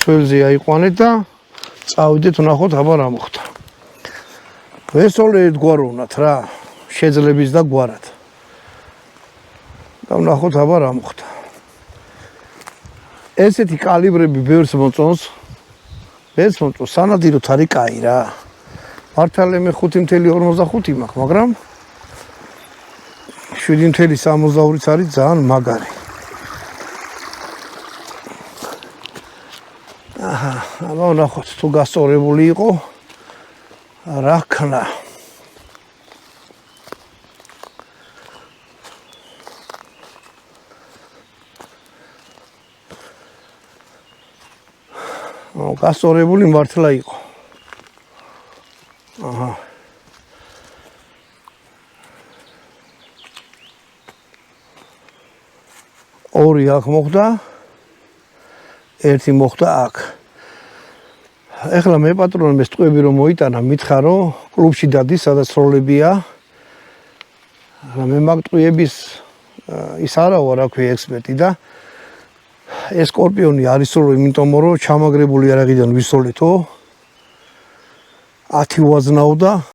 თველზე აიყვანეთ და წავიდეთ ვნახოთ აბა რა მოხდა. ვესწავლეთ გვაროვნათ რა, შეძლების და გვარად. და ვნახოთ აბა რა მოხდა. ესეთი კალიბრები ბევრს მოწონს. ეს მოწონს, სანადიროთ არის კაი რა. მართალია მე 5.45 მაქვს, მაგრამ 7.62-იც არის ძალიან მაგარი. აბა ვნახოთ თუ გასწორებული იყო რა ქნა. გასწორებული მართლა იყო. აჰა. ორი აქ მოხდა. ერთი მოხდა აქ. ეხლა მე პატრონი ეს ტყვეები რომ მოიტანა, მითხრა რომ კლუბში დადის, სადაც როლებია. ახლა მე მაგ ტყვეების ის არა ვარ, რა ქვია, ექსპერტი და ეს სკორპიონი არის სულ იმიტომ რომ ჩამაგრებული არაღიდან ვისოლეთო 10 ვაზნაო და